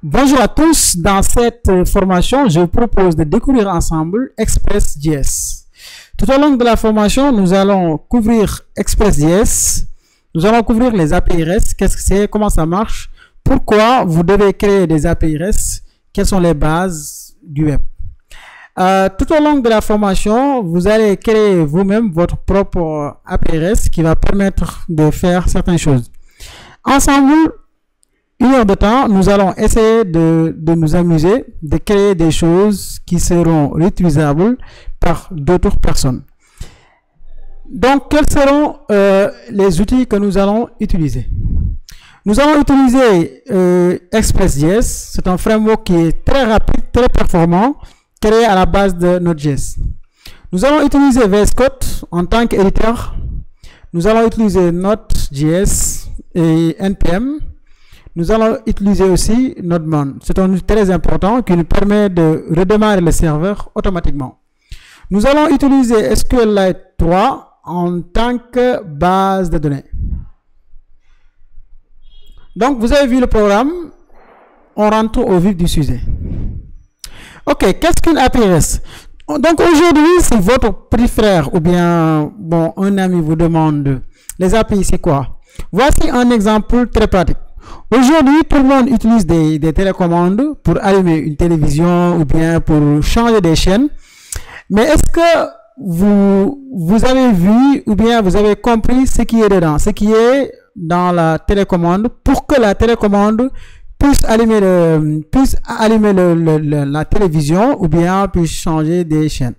Bonjour à tous, dans cette formation, je vous propose de découvrir ensemble Express.js. Tout au long de la formation, nous allons couvrir Express.js, nous allons couvrir les API REST, qu'est-ce que c'est, comment ça marche, pourquoi vous devez créer des API REST, quelles sont les bases du web. Tout au long de la formation, vous allez créer vous-même votre propre API REST qui va permettre de faire certaines choses. Ensemble, 1 heure de temps, nous allons essayer de nous amuser, de créer des choses qui seront réutilisables par d'autres personnes. Donc, quels seront les outils que nous allons utiliser? Nous allons utiliser Express.js. C'est un framework qui est très rapide, très performant, créé à la base de Node.js. Nous allons utiliser VS Code en tant qu'éditeur. Nous allons utiliser Node.js et NPM. Nous allons utiliser aussi NodeMon. C'est un outil très important qui nous permet de redémarrer le serveur automatiquement. Nous allons utiliser SQLite 3 en tant que base de données. Donc, vous avez vu le programme. On rentre au vif du sujet. Ok, qu'est-ce qu'une API REST? Donc, aujourd'hui, si votre petit frère ou bien un ami vous demande les API, c'est quoi? Voici un exemple très pratique. Aujourd'hui, tout le monde utilise des télécommandes pour allumer une télévision ou bien pour changer des chaînes. Mais est-ce que vous avez vu ou bien vous avez compris ce qui est dedans, ce qui est dans la télécommande pour que la télécommande puisse allumer la télévision ou bien puisse changer des chaînes?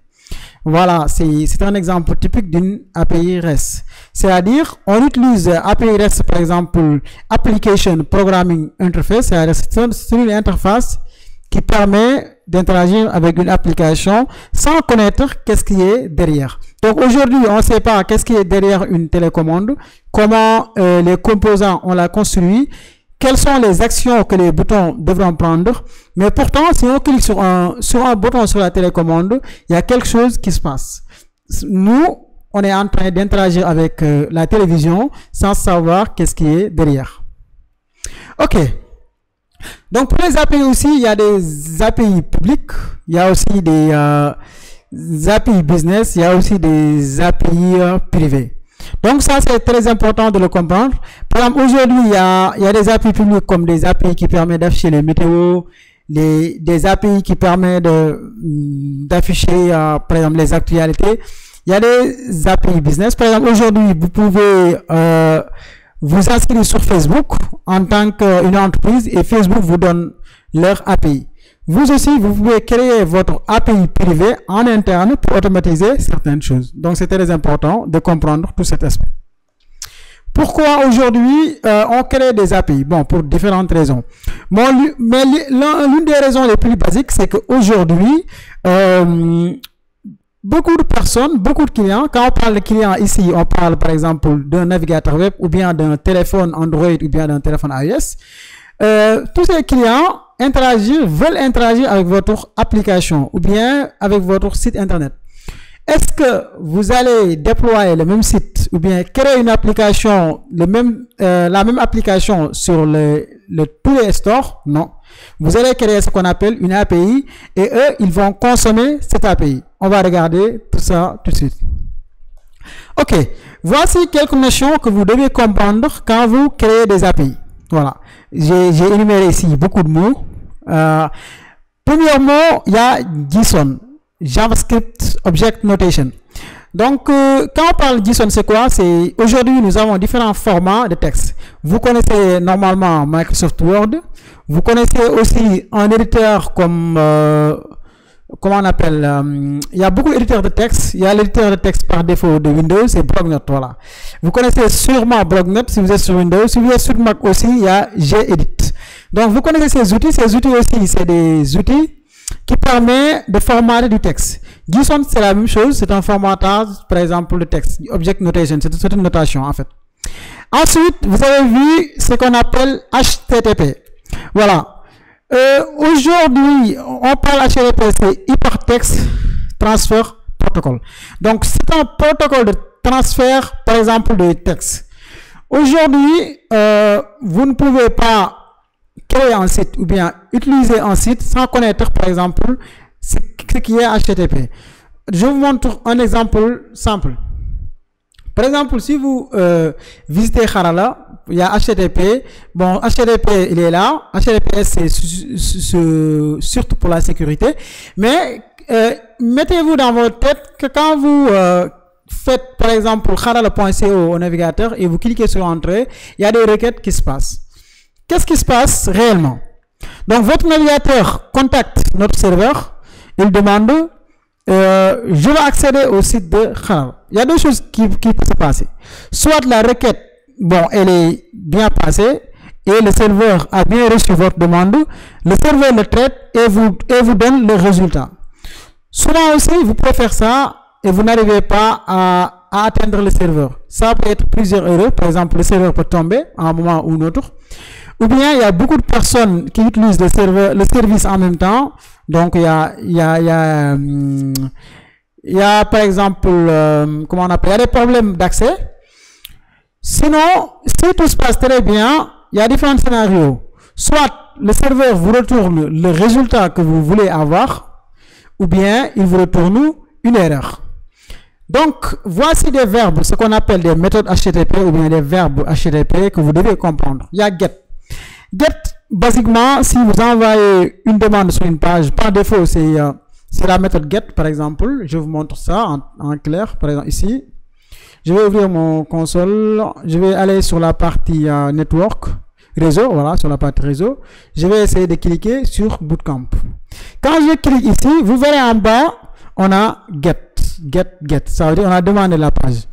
Voilà, c'est un exemple typique d'une API REST. C'est-à-dire, on utilise API REST, par exemple, Application Programming Interface. C'est une interface qui permet d'interagir avec une application sans connaître qu'est-ce qui est derrière. Donc aujourd'hui, on ne sait pas qu'est-ce qui est derrière une télécommande, comment les composants on l'a construit, quelles sont les actions que les boutons devront prendre. Mais pourtant, si on clique sur un bouton sur la télécommande, il y a quelque chose qui se passe. Nous, on est en train d'interagir avec la télévision sans savoir qu'est-ce qui est derrière. Ok. Donc, pour les API aussi, il y a des API publics, il y a aussi des API business, il y a aussi des API privés. Donc ça, c'est très important de le comprendre. Par exemple, aujourd'hui, il y a des API publics comme des API qui permettent d'afficher les météos, des API qui permettent d'afficher, par exemple, les actualités. Il y a des API business. Par exemple, aujourd'hui, vous pouvez vous inscrire sur Facebook en tant qu'une entreprise et Facebook vous donne leur API. Vous aussi, vous pouvez créer votre API privé en interne pour automatiser certaines choses. Donc, c'est très important de comprendre tout cet aspect. Pourquoi aujourd'hui on crée des API? Bon, pour différentes raisons. Mais l'une des raisons les plus basiques, c'est qu'aujourd'hui, beaucoup de personnes, beaucoup de clients, quand on parle de clients ici, on parle par exemple d'un navigateur web ou bien d'un téléphone Android ou bien d'un téléphone iOS. Tous ces clients veulent interagir avec votre application ou bien avec votre site internet. Est-ce que vous allez déployer le même site ou bien créer une application, la même application sur tous les stores? Non. Vous allez créer ce qu'on appelle une API et eux, ils vont consommer cette API. On va regarder tout ça tout de suite. Ok. Voici quelques notions que vous devez comprendre quand vous créez des API. Voilà. J'ai énuméré ici beaucoup de mots. Premièrement, il y a JSON, JavaScript Object Notation. Donc, quand on parle de JSON, c'est quoi? C'est aujourd'hui, nous avons différents formats de texte. Vous connaissez normalement Microsoft Word. Vous connaissez aussi un éditeur comme comment on appelle, il y a beaucoup d'éditeurs de texte. Il y a l'éditeur de texte par défaut de Windows, c'est Blocknote, voilà. Vous connaissez sûrement Blocknote si vous êtes sur Windows. Si vous êtes sur Mac aussi, il y a Gedit. Donc, vous connaissez ces outils. Ces outils aussi, c'est des outils qui permettent de formater du texte. JSON, c'est la même chose. C'est un formatage, par exemple, de texte. Object Notation, c'est une notation, en fait. Ensuite, vous avez vu ce qu'on appelle HTTP. Voilà. Aujourd'hui, on parle HTTP, c'est Hypertext Transfer Protocol. Donc, c'est un protocole de transfert, par exemple, de texte. Aujourd'hui, vous ne pouvez pas créer un site ou bien utiliser un site sans connaître, par exemple, ce qui est HTTP. Je vous montre un exemple simple. Par exemple, si vous visitez Harala, il y a HTTP. Bon, HTTP, il est là. HTTPS, c'est surtout pour la sécurité. Mais mettez-vous dans votre tête que quand vous faites, par exemple, harala.co au navigateur et vous cliquez sur Entrée, il y a des requêtes qui se passent. Qu'est-ce qui se passe réellement? Donc, votre navigateur contacte notre serveur. Il demande je veux accéder au site de Harala. Il y a deux choses qui peuvent se passer. Soit la requête, bon, elle est bien passée et le serveur a bien reçu votre demande. Le serveur le traite et vous donne le résultat. Souvent aussi, vous pouvez faire ça et vous n'arrivez pas à atteindre le serveur. Ça peut être plusieurs erreurs. Par exemple, le serveur peut tomber à un moment ou un autre. Ou bien, il y a beaucoup de personnes qui utilisent le service en même temps. Donc, il y a par exemple, comment on appelle, il y a des problèmes d'accès. Sinon, si tout se passe très bien, il y a différents scénarios. Soit le serveur vous retourne le résultat que vous voulez avoir, ou bien il vous retourne une erreur. Donc, voici des verbes, ce qu'on appelle des méthodes HTTP ou bien des verbes HTTP que vous devez comprendre. Il y a get. Get, basiquement, si vous envoyez une demande sur une page, par défaut, c'est la méthode get, par exemple. Je vous montre ça en clair, par exemple, ici. Je vais ouvrir mon console. Je vais aller sur la partie network, réseau, voilà, sur la partie réseau. Je vais essayer de cliquer sur Bootcamp. Quand je clique ici, vous verrez en bas, on a get. Ça veut dire on a demandé la page.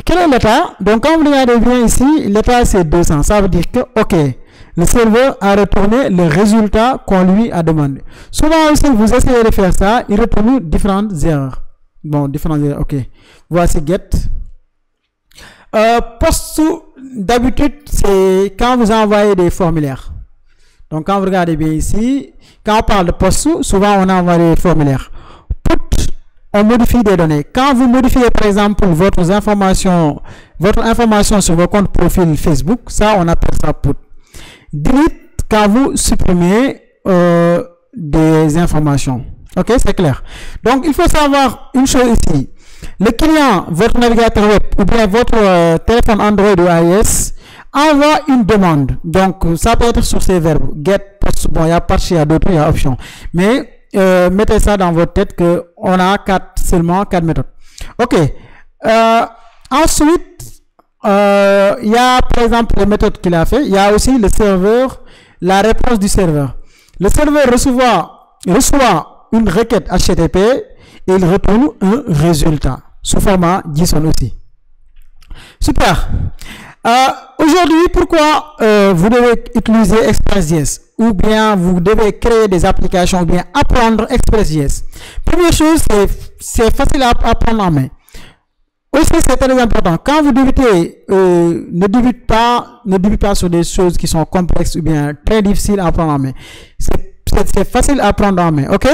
Quel est l'état? Donc, quand vous regardez bien ici, l'état c'est 200. Ça veut dire que, OK, le serveur a retourné le résultat qu'on lui a demandé. Souvent aussi, vous essayez de faire ça, il retourne différentes erreurs. Bon, différentes erreurs, OK. Voici get. Post, d'habitude, c'est quand vous envoyez des formulaires. Donc, quand vous regardez bien ici, quand on parle de post, souvent on envoie des formulaires. Put, on modifie des données. Quand vous modifiez, par exemple, votre information sur votre compte profil Facebook, ça, on appelle ça put. Delete, quand vous supprimez des informations. OK, c'est clair. Donc, il faut savoir une chose ici. Le client, votre navigateur web ou bien votre téléphone Android ou iOS envoie une demande. Donc, ça peut être sur ces verbes. Get, post, bon, il y a partie, il y a d'autres, il y a option. Mais mettez ça dans votre tête qu'on a seulement 4 méthodes. OK. Ensuite, il y a par exemple les méthodes qu'il a fait. Il y a aussi le serveur, la réponse du serveur. Le serveur reçoit une requête HTTP et il retourne un résultat sous format JSON aussi. Super. Aujourd'hui, pourquoi vous devez utiliser Express.js ou bien vous devez créer des applications ou bien apprendre Express.js? Première chose, c'est facile à apprendre en main. Aussi, c'est très important. Quand vous débutez, ne débutez pas sur des choses qui sont complexes ou bien très difficiles à apprendre en main. C'est facile à apprendre en main, ok?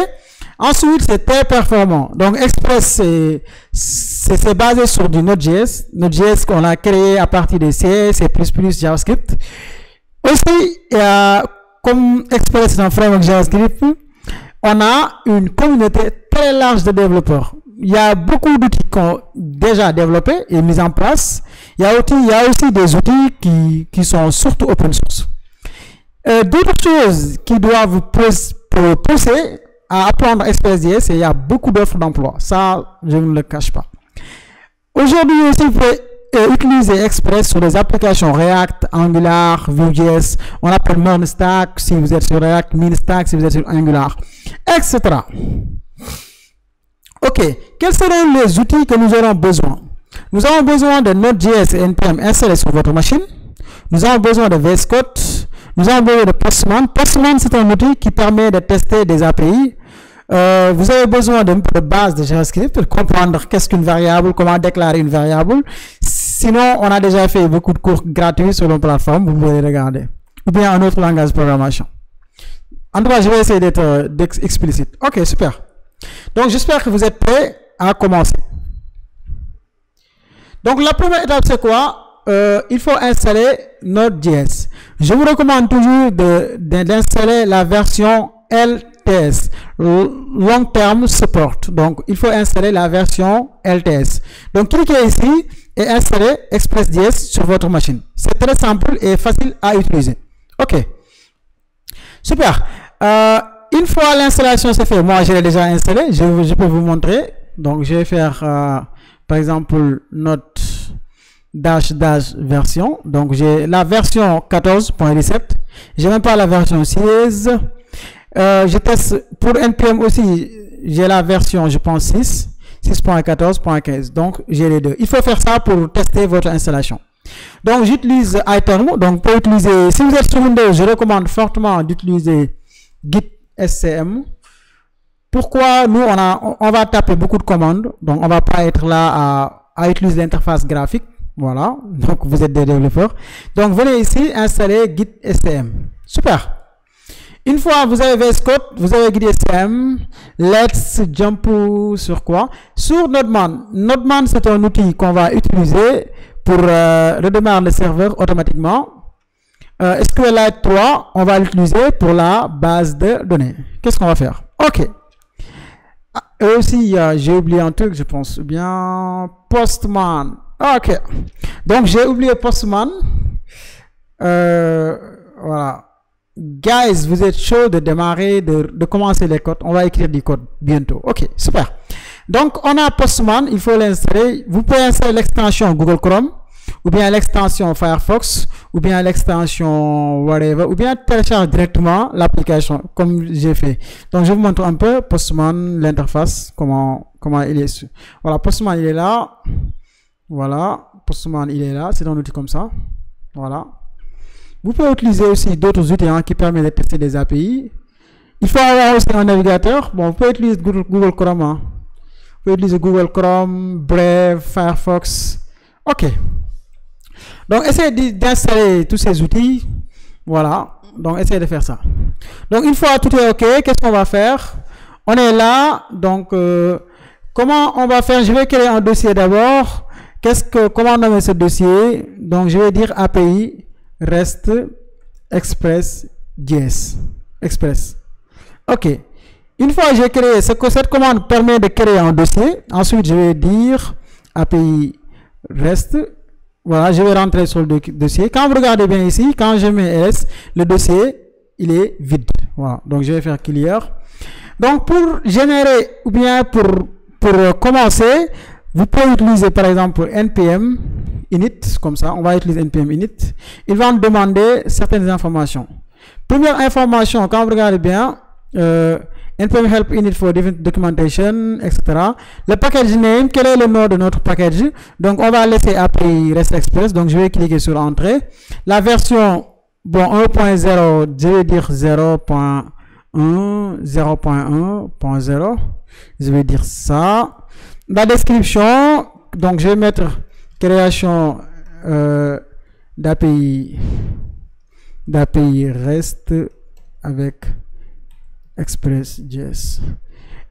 Ensuite, c'est très performant. Donc, Express, c'est basé sur du Node.js. Node.js qu'on a créé à partir de C, C++, JavaScript. Aussi, comme Express est un framework JavaScript, on a une communauté très large de développeurs. Il y a beaucoup d'outils qui ont déjà développés et mis en place. Il y a aussi des outils qui sont surtout open source. D'autres choses qui doivent vous pousser à apprendre Express.js, et il y a beaucoup d'offres d'emploi. Ça, je ne le cache pas. Aujourd'hui aussi, vous pouvez utiliser Express sur des applications React, Angular, Vue.js. On appelle MonoStack si vous êtes sur React, MinStack si vous êtes sur Angular, etc. OK. Quels seront les outils que nous aurons besoin? Nous avons besoin de Node.js et NPM installés sur votre machine. Nous avons besoin de VS Code. Nous avons besoin de Postman. Postman, c'est un outil qui permet de tester des API. Vous avez besoin de base de JavaScript pour comprendre qu'est-ce qu'une variable, comment déclarer une variable. Sinon, on a déjà fait beaucoup de cours gratuits sur nos plateformes, vous pouvez les regarder. Ou bien un autre langage de programmation. En tout cas, je vais essayer d'être explicite. OK, super. Donc, j'espère que vous êtes prêts à commencer. Donc, la première étape, c'est quoi? Il faut installer Node.js. je vous recommande toujours d'installer la version LTS, Long Term Support. Donc, il faut installer la version LTS. Donc, cliquez ici et installez ExpressJS sur votre machine. C'est très simple et facile à utiliser. OK. Super. Une fois l'installation c'est fait, moi je l'ai déjà installé, je peux vous montrer. Donc, je vais faire, par exemple, notre dash version. Donc, j'ai la version 14.17. J'ai même pas la version 16. Je teste pour NPM aussi, j'ai la version, je pense 6.14.15. Donc, j'ai les deux. Il faut faire ça pour tester votre installation. Donc, j'utilise iTerm. Donc, pour utiliser, si vous êtes sur Windows, je recommande fortement d'utiliser Git SCM. Pourquoi? Nous, on va taper beaucoup de commandes. Donc, on va pas être là à utiliser l'interface graphique. Voilà. Donc, vous êtes des développeurs. Donc, venez ici, installer Git SCM. Super. Une fois vous avez VS Code, vous avez Git SCM, let's jump sur quoi? Sur Nodman. Nodman, c'est un outil qu'on va utiliser pour redémarrer le serveur automatiquement. SQLite 3, on va l'utiliser pour la base de données. Qu'est-ce qu'on va faire? OK. Et aussi, j'ai oublié un truc, je pense. Bien, Postman. OK. Donc, j'ai oublié Postman. Voilà. Guys, vous êtes chaud de démarrer, de commencer les codes. On va écrire du code bientôt. OK, super. Donc, on a Postman, il faut l'installer. Vous pouvez installer l'extension Google Chrome, ou bien l'extension Firefox, ou bien l'extension whatever, ou bien télécharger directement l'application, comme j'ai fait. Donc, je vous montre un peu Postman, l'interface, comment il est. Voilà, Postman, il est là. Voilà, Postman, il est là. C'est un outil comme ça. Voilà. Vous pouvez utiliser aussi d'autres outils qui permettent de tester des API. Il faut avoir aussi un navigateur. Bon, vous pouvez utiliser Google Chrome. Vous pouvez utiliser Google Chrome, Brave, Firefox. OK. Donc, essayez d'installer tous ces outils. Voilà. Donc, essayez de faire ça. Donc, une fois tout est OK, qu'est-ce qu'on va faire? On est là. Donc, comment on va faire? Je vais créer un dossier d'abord. Comment nommer ce dossier? Donc, je vais dire API REST ExpressJS. Express. OK. Une fois j'ai créé, cette commande permet de créer un dossier. Ensuite, je vais dire API REST. Voilà, je vais rentrer sur le dossier. Quand vous regardez bien ici, quand je mets ls, le dossier, il est vide. Voilà. Donc, je vais faire clear. Donc, pour générer ou bien pour commencer, vous pouvez utiliser par exemple npm init, comme ça, on va utiliser npm init. Il va nous demander certaines informations. Première information, quand vous regardez bien, npm help init for documentation, etc. Le package name, quel est le nom de notre package? Donc, on va laisser API REST Express. Donc, je vais cliquer sur Entrée. La version, bon, 1.0, je vais dire 0.1, 0.1.0. Je vais dire ça. La description, donc, je vais mettre création d'API REST avec ExpressJS.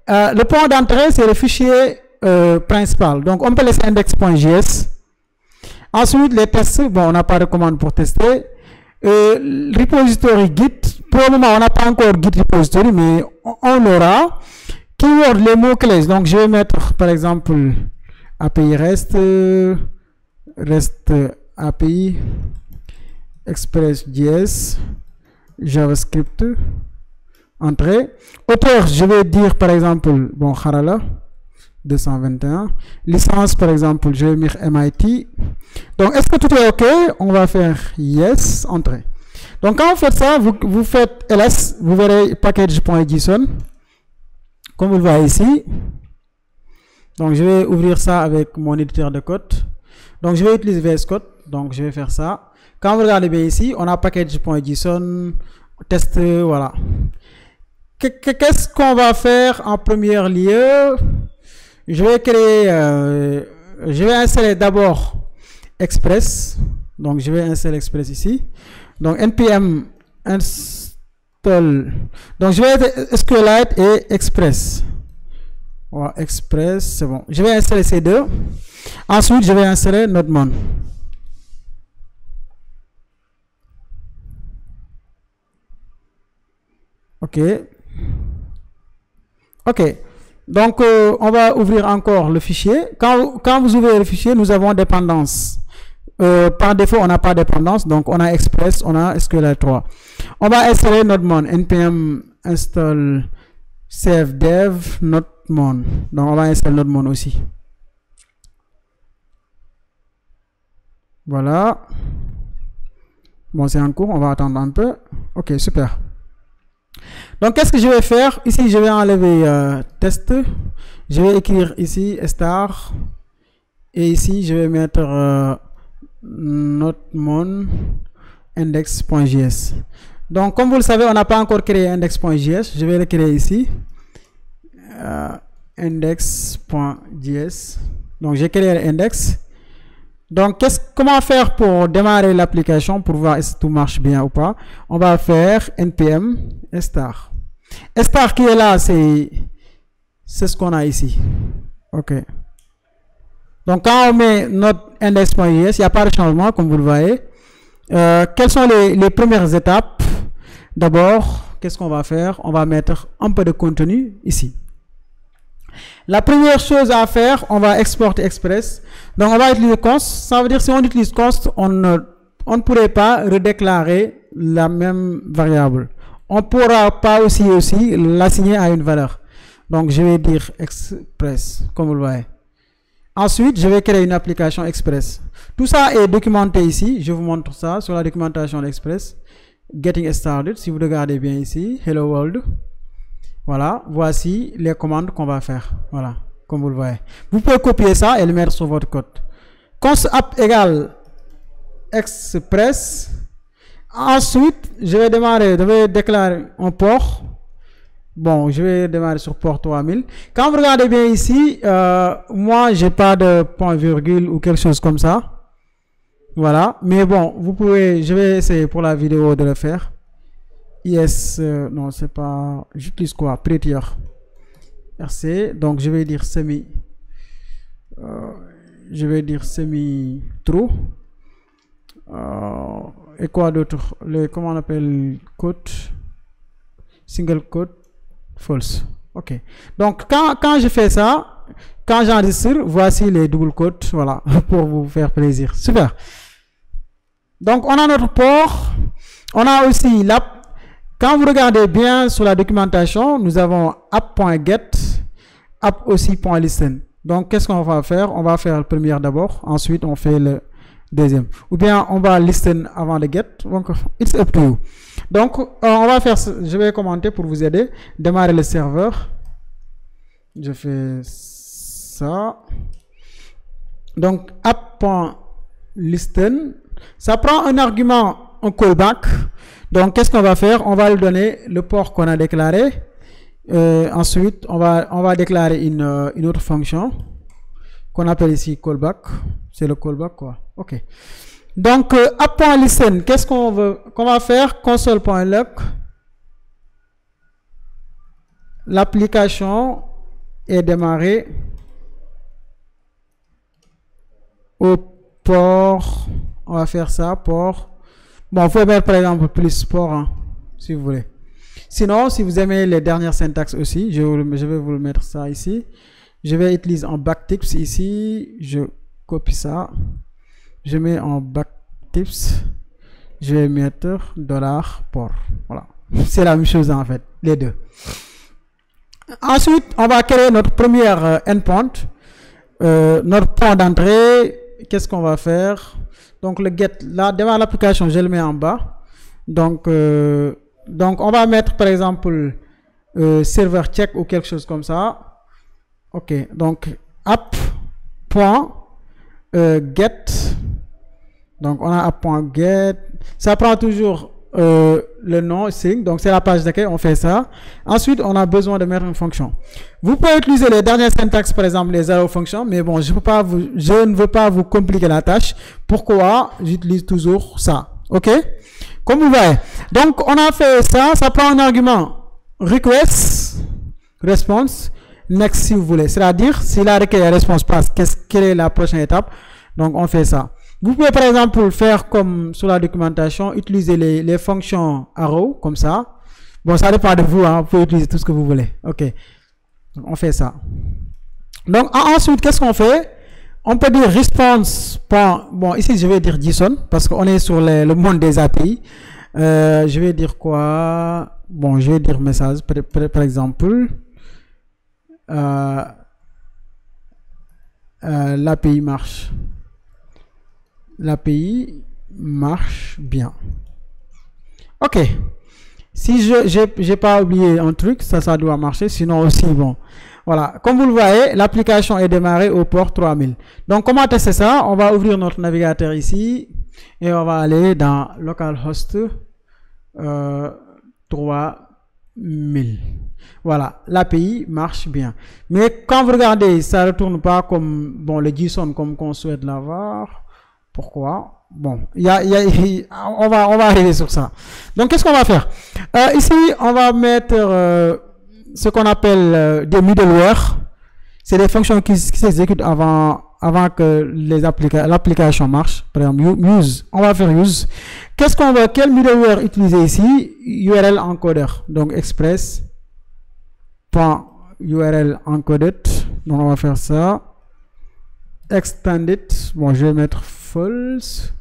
Le point d'entrée, c'est le fichier principal. Donc, on peut laisser index.js. Ensuite, les tests, bon, on n'a pas de commande pour tester. Repository Git. Pour le moment, on n'a pas encore Git repository, mais on l'aura. Keyword, les mots-clés. Donc, je vais mettre, par exemple, API REST API ExpressJS JavaScript. Entrée. Auteur, je vais dire par exemple, bon, Harala 221. Licence, par exemple, je vais mettre MIT. Donc, est-ce que tout est OK? On va faire Yes, entrée. Donc, quand vous faites ça, vous faites ls, vous verrez package.json, comme vous le voyez ici. Donc, je vais ouvrir ça avec mon éditeur de code. Donc, je vais utiliser VS Code. Donc, je vais faire ça. Quand vous regardez bien ici, on a package.json, test, voilà. Qu'est-ce qu'on va faire en premier lieu? Je vais créer, je vais installer d'abord Express. Donc, je vais installer Express ici. Donc, npm install. Donc, je vais être SQLite et Express. Voilà, Express, c'est bon. Je vais installer ces deux. Ensuite, je vais installer Nodman. OK. OK. Donc, on va ouvrir encore le fichier. Quand vous ouvrez le fichier, nous avons dépendance. Par défaut, on n'a pas de dépendance. Donc, on a Express, on a SQLite 3. On va installer Nodemon. npm install cfdev Nodemon. Donc, on va installer Nodemon aussi. Voilà. Bon, c'est en cours. On va attendre un peu. OK, super. Donc, qu'est-ce que je vais faire? Ici, je vais enlever test. Je vais écrire ici star. Et ici, je vais mettre Nodemon index.js. Donc, comme vous le savez, on n'a pas encore créé index.js. Je vais le créer ici. Index.js. Donc, j'ai créé l'index. Donc, comment faire pour démarrer l'application pour voir si tout marche bien ou pas? On va faire npm star. Star qui est là, c'est ce qu'on a ici. OK. Donc, quand on met notre index.js, il n'y a pas de changement, comme vous le voyez. Quelles sont les premières étapes? D'abord, qu'est-ce qu'on va faire? On va mettre un peu de contenu ici. La première chose à faire, on va exporter Express. Donc, on va utiliser const. Ça veut dire si on utilise const, on ne pourrait pas redéclarer la même variable. On ne pourra pas aussi l'assigner à une valeur. Donc, je vais dire Express, comme vous le voyez. Ensuite, je vais créer une application Express. Tout ça est documenté ici. Je vous montre ça sur la documentation d'Express. Getting started. Si vous regardez bien ici, Hello World. Voilà, voici les commandes qu'on va faire. Voilà, comme vous le voyez. Vous pouvez copier ça et le mettre sur votre code. Const app égale Express. Ensuite, je vais déclarer un port. Bon, je vais démarrer sur port 3000. Quand vous regardez bien ici, moi, j'ai pas de point virgule ou quelque chose comme ça. Voilà, mais bon, vous pouvez, je vais essayer pour la vidéo de le faire. Non, c'est pas, j'utilise quoi? Prettier. RC, donc je vais dire semi true. Et quoi d'autre? Comment on appelle quote? Single quote false. OK. Donc, quand je fais ça, quand j'enregistre, voici les double quotes, voilà, pour vous faire plaisir. Super. Donc, on a notre port. On a aussi l'app. Quand vous regardez bien sur la documentation, nous avons app.get, app aussi.listen. Donc, qu'est-ce qu'on va faire? On va faire le premier d'abord, ensuite on fait le deuxième. Ou bien on va listen avant le get. Donc, it's up to you. Donc, on va faire, je vais commenter pour vous aider. Démarrer le serveur. Je fais ça. Donc, app.listen. Ça prend un argument, un callback. Donc, qu'est-ce qu'on va faire? On va lui donner le port qu'on a déclaré. Ensuite, on va déclarer une autre fonction qu'on appelle ici callback. C'est le callback, quoi. OK. Donc, app.listen, qu'est-ce qu'on va faire? Console.log. L'application est démarrée au port. On va faire ça, port. Bon, il faut mettre par exemple plus port, hein, si vous voulez. Sinon, si vous aimez les dernières syntaxes aussi, je vais vous le mettre ça ici. Je vais utiliser en backtips ici. Je copie ça. Je mets en backtips. Je vais mettre $port. Voilà. C'est la même chose en fait, les deux. Ensuite, on va créer notre première endpoint. Notre point d'entrée. Qu'est-ce qu'on va faire? Donc le get, là, devant l'application, je le mets en bas. Donc on va mettre par exemple serveur check ou quelque chose comme ça. OK. Donc app.get. Donc on a app.get. Ça prend toujours le nom string. Donc c'est la page d'accueil. On fait ça. Ensuite, on a besoin de mettre une fonction. Vous pouvez utiliser les dernières syntaxes, par exemple les arrow functions, mais bon, je ne veux pas vous compliquer la tâche. Pourquoi j'utilise toujours ça? OK? Comme vous voyez. Donc, on a fait ça. Ça prend un argument request, response, next si vous voulez. C'est-à-dire, si la requête et la réponse passe, quelle est la prochaine étape? Donc, on fait ça. Vous pouvez par exemple faire comme sur la documentation, utiliser les fonctions arrow comme ça. Bon, ça dépend de vous, hein, vous pouvez utiliser tout ce que vous voulez. Ok, donc, on fait ça. Donc ensuite, qu'est-ce qu'on fait? On peut dire response. Bon, ici je vais dire JSON parce qu'on est sur le monde des API. Je vais dire quoi? Bon, je vais dire message par exemple. L'API marche. L'API marche bien. Ok. Si j'ai pas oublié un truc, ça doit marcher. Sinon aussi, bon. Voilà, comme vous le voyez, l'application est démarrée au port 3000. Donc, comment tester ça? On va ouvrir notre navigateur ici et on va aller dans localhost 3000. Voilà, l'API marche bien. Mais quand vous regardez, ça ne retourne pas comme bon, le JSON comme qu'on souhaite l'avoir. Pourquoi? Bon, on va arriver sur ça. Donc, qu'est-ce qu'on va faire? Ici, on va mettre ce qu'on appelle des middleware. C'est des fonctions qui s'exécutent avant que l'application marche. Par exemple, use. On va faire use. Quel middleware utiliser ici? URL encoder. Donc, express.url encoded. Donc, on va faire ça. Extended. Bon, je vais mettre false.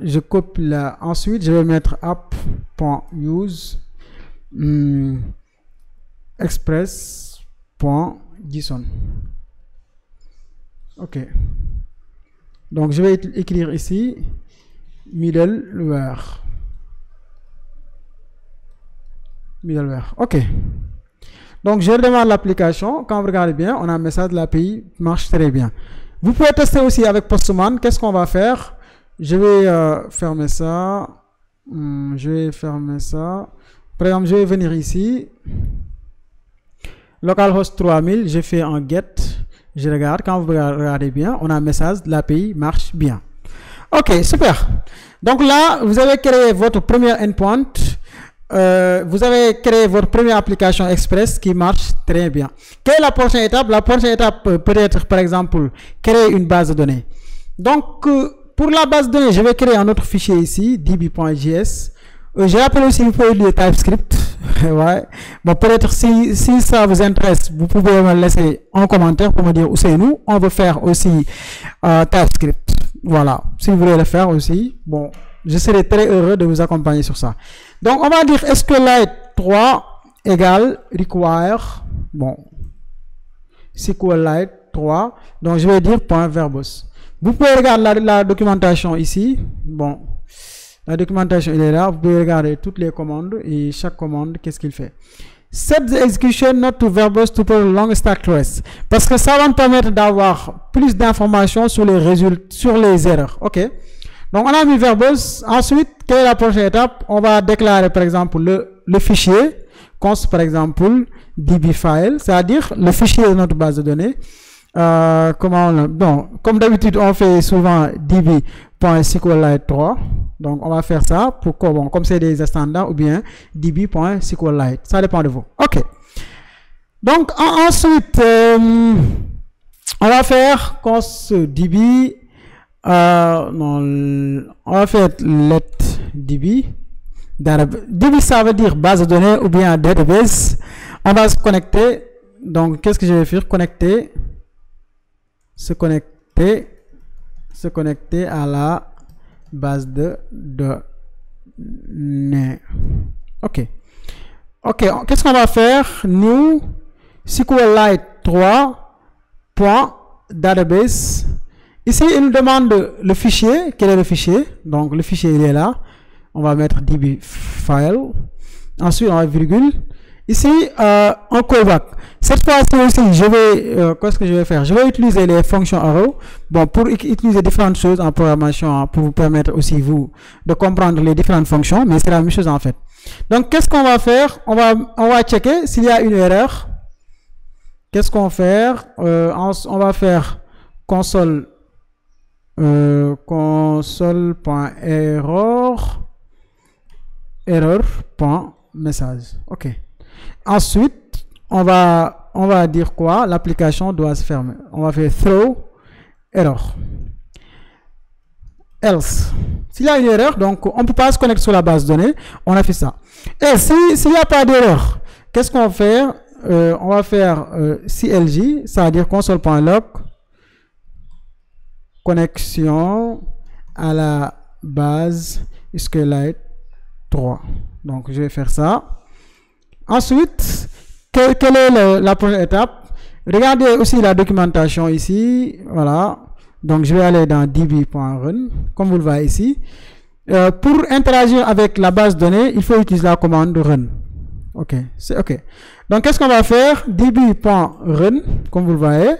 Je copie là. Ensuite, je vais mettre app.use. Express.json. Ok. Donc je vais écrire ici middleware. Ok. Donc je redémarre l'application. Quand vous regardez bien, on a un message de l'API marche très bien. Vous pouvez tester aussi avec Postman. Qu'est-ce qu'on va faire? Je vais fermer ça. Je vais fermer ça. Par exemple, je vais venir ici. Localhost 3000, j'ai fait un get. Je regarde. Quand vous regardez bien, on a un message. L'API marche bien. Ok, super. Donc là, vous avez créé votre premier endpoint. Vous avez créé votre première application Express qui marche très bien. Quelle est la prochaine étape? La prochaine étape peut être, par exemple, créer une base de données. Donc, pour la base de données, je vais créer un autre fichier ici, db.js. Je rappelle aussi, vous pouvez utiliser TypeScript. Ouais. Bon, peut-être si ça vous intéresse, vous pouvez me laisser un commentaire pour me dire où c'est nous. On veut faire aussi TypeScript. Voilà. Si vous voulez le faire aussi, bon, je serai très heureux de vous accompagner sur ça. Donc, on va dire SQLite 3 égale require. Bon, SQLite 3. Donc, je vais dire .verbose. Vous pouvez regarder la documentation ici. Bon. La documentation, il est là. Vous pouvez regarder toutes les commandes et chaque commande, qu'est-ce qu'il fait. Set the execution not to verbose tuple long stack trace. Parce que ça va nous permettre d'avoir plus d'informations sur les résultats, sur les erreurs. OK. Donc, on a mis verbose. Ensuite, quelle est la prochaine étape? On va déclarer, par exemple, le fichier. Const, par exemple, dbfile. C'est-à-dire le fichier de notre base de données. Comme d'habitude, on fait souvent db.sqlite 3. Donc, on va faire ça pour comme c'est des standards ou bien db.sqlite. Ça dépend de vous. OK. Donc, ensuite, on va faire const db. On va faire let db. DB, ça veut dire base de données ou bien database. On va se connecter. Donc, qu'est-ce que je vais faire? Se connecter à la base de données. OK. Qu'est-ce qu'on va faire? New SQLite 3.database. Ici, il nous demande le fichier. Quel est le fichier? Donc, le fichier, il est là. On va mettre db file. Ensuite, on va virgule. Ici, un callback. Cette fois-ci aussi, qu'est-ce que je vais faire? Je vais utiliser les fonctions arrow. Bon, pour utiliser différentes choses en programmation, pour vous permettre aussi, vous, de comprendre les différentes fonctions, mais c'est la même chose en fait. Donc, qu'est-ce qu'on va faire? On va checker s'il y a une erreur. Qu'est-ce qu'on va faire? On va faire console.error.message. OK. Ensuite, on va dire quoi? L'application doit se fermer. On va faire throw error. Else. S'il y a une erreur, donc on ne peut pas se connecter sur la base de données, on a fait ça. Et s'il n'y a pas d'erreur, qu'est-ce qu'on va faire? On va faire CLJ, c'est-à-dire console.log, connexion à la base SQLite 3. Donc, je vais faire ça. Ensuite, quelle est la prochaine étape? Regardez aussi la documentation ici. Voilà. Donc, je vais aller dans db.run, comme vous le voyez ici. Pour interagir avec la base de données, il faut utiliser la commande run. OK, c'est OK. Donc, qu'est-ce qu'on va faire? db.run, comme vous le voyez.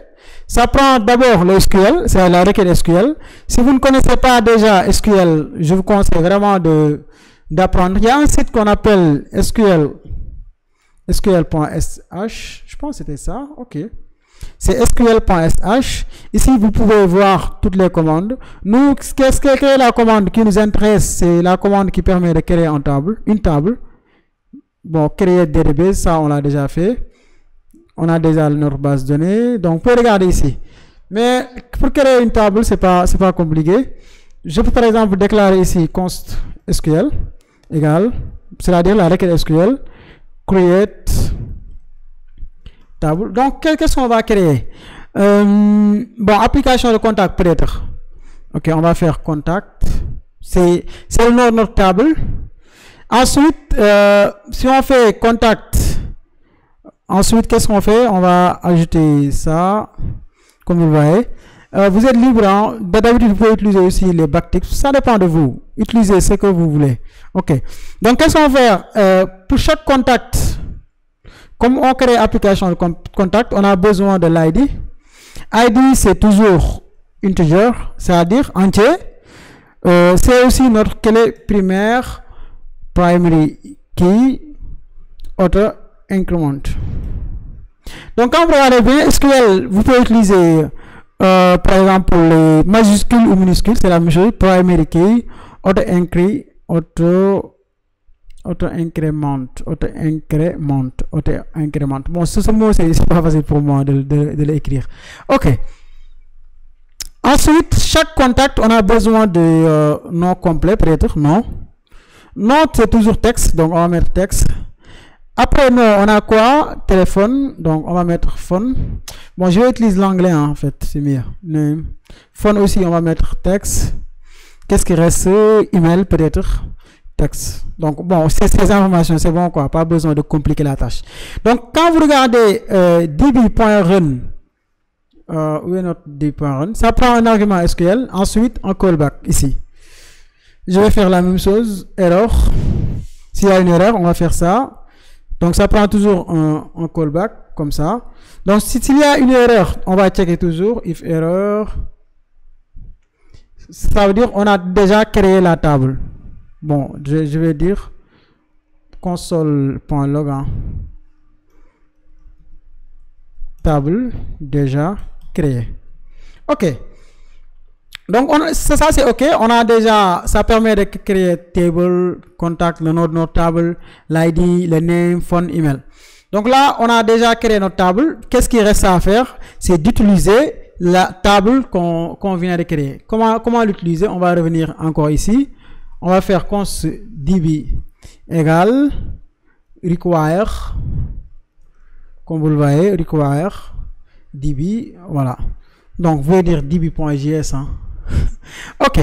Ça prend d'abord le SQL, c'est la requête SQL. Si vous ne connaissez pas déjà SQL, je vous conseille vraiment d'apprendre. Il y a un site qu'on appelle SQL.sh. Je pense que c'était ça. OK. C'est SQL.sh. Ici, vous pouvez voir toutes les commandes. Nous, qu'est-ce que est la commande qui nous intéresse? C'est la commande qui permet de créer une table. Bon, créer DDB, ça, on l'a déjà fait. On a déjà notre base de données. Donc, vous pouvez regarder ici. Mais pour créer une table, c'est pas compliqué. Je peux, par exemple, déclarer ici const SQL égale, c'est-à-dire la requête SQL, create table. Donc, qu'est-ce qu'on va créer? Bon, application de contact peut-être. OK, on va faire contact. C'est le nom de notre table. Ensuite, si on fait contact, ensuite, qu'est-ce qu'on fait? On va ajouter ça, comme vous le voyez. Vous êtes libre, hein? D'habitude, vous pouvez utiliser aussi les backticks. Ça dépend de vous. Utilisez ce que vous voulez. OK. Donc, qu'est-ce qu'on va faire? Pour chaque contact, comme on crée application de contact, on a besoin de l'ID. ID, c'est toujours integer, c'est-à-dire entier. C'est aussi notre clé primaire, primary key, auto increment. Donc, quand vous regardez bien, SQL, vous pouvez utiliser, par exemple, les majuscules ou minuscules, c'est la même chose, primary key, auto increment. Bon, ce mot, c'est pas facile pour moi de l'écrire. OK. Ensuite, chaque contact, on a besoin de nom complet, peut-être, non. Nom, c'est toujours texte, donc on va mettre texte. Après, non, on a quoi? Téléphone, donc on va mettre phone. Bon, je vais utiliser l'anglais, hein, en fait, c'est mieux. Name. Phone aussi, on va mettre texte. Qu'est-ce qui reste? Email, peut-être. Texte. Donc, bon, ces informations, c'est bon, quoi. Pas besoin de compliquer la tâche. Donc, quand vous regardez db.run, où est notre db.run? Ça prend un argument SQL, ensuite un callback, ici. Je vais faire la même chose, erreur. S'il y a une erreur, on va faire ça. Donc, ça prend toujours un callback, comme ça. Donc, s'il y a une erreur, on va checker toujours, if error. Ça veut dire on a déjà créé la table. Bon, je vais dire console.log, hein. Table déjà créée. OK. Donc, ça c'est OK. On a déjà, ça permet de créer table, contact, le nom de notre table, l'ID, le name, phone, email. Donc là, on a déjà créé notre table. Qu'est-ce qui reste à faire? C'est d'utiliser la table qu'on vient de créer. Comment l'utiliser? On va revenir encore ici. On va faire const db égale require, comme vous le voyez, require db, voilà. Donc, vous pouvez dire db.js, hein. OK.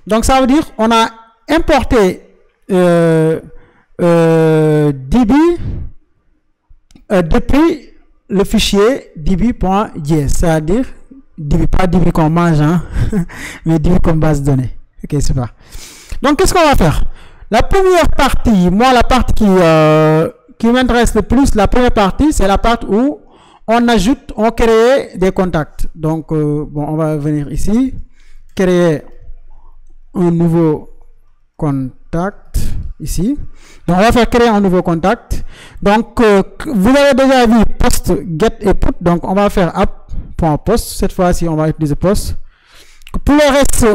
Donc, ça veut dire on a importé db depuis le fichier db.js, c'est-à-dire db, pas db qu'on mange, hein, mais db comme base de données. OK, super. Donc, qu'est-ce qu'on va faire? La première partie, moi, la partie qui m'intéresse le plus, la première partie, c'est la partie où on ajoute, on crée des contacts. Donc, bon, on va venir ici, créer un nouveau contact, ici. Donc, on va faire créer un nouveau contact. Donc, vous avez déjà vu post, get et put. Donc, on va faire app.post. Cette fois-ci, on va utiliser post. Pour le reste,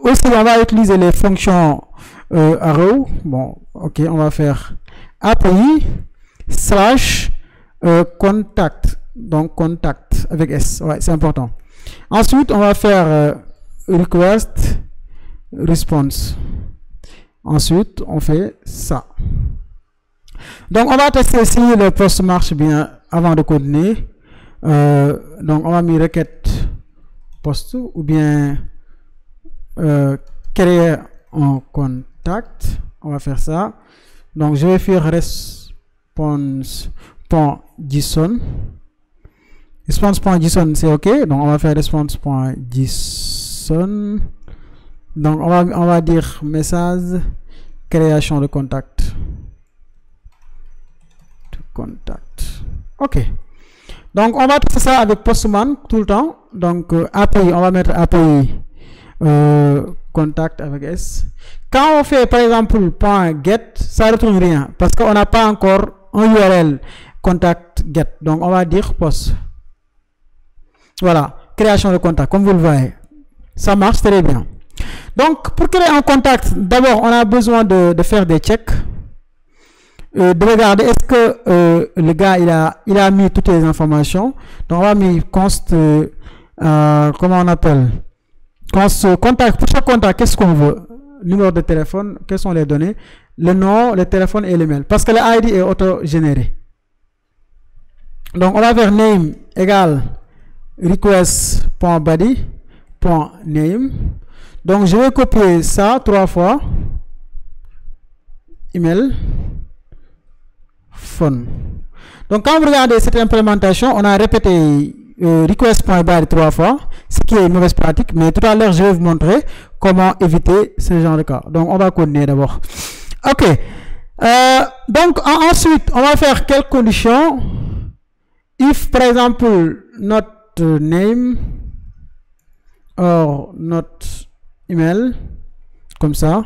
aussi, on va utiliser les fonctions arrow. Bon, OK, on va faire API / contact. Donc, contact avec S. Ouais, c'est important. Ensuite, on va faire request response. Ensuite, on fait ça. Donc on va tester si le post marche bien avant de continuer. Donc on va mettre requête post ou bien créer un contact. On va faire ça. Donc je vais faire response.json. Response.json c'est ok. Donc on va faire response.json. Donc on va dire message création de contact. Ok. Donc on va faire ça avec Postman tout le temps. Donc API, on va mettre API contact avec S. Quand on fait par exemple .get, ça ne retourne rien parce qu'on n'a pas encore un URL contact get. Donc on va dire post. Voilà, création de contact, comme vous le voyez. Ça marche très bien. Donc pour créer un contact, d'abord on a besoin de faire des checks. De regarder est-ce que le gars il a mis toutes les informations. Donc on va mettre const comment on appelle const contact. Pour chaque contact, qu'est-ce qu'on veut? Numéro de téléphone, quelles sont les données, le nom, le téléphone et l'email, parce que le ID est auto-généré. Donc on va faire name égale request.body.name. Donc je vais copier ça 3 fois. Email, phone. Donc quand vous regardez cette implémentation, on a répété request.body 3 fois, ce qui est une mauvaise pratique, mais tout à l'heure je vais vous montrer comment éviter ce genre de cas. Donc on va continuer d'abord. Ok. Donc ensuite on va faire quelques conditions. If par exemple not name or not email, comme ça,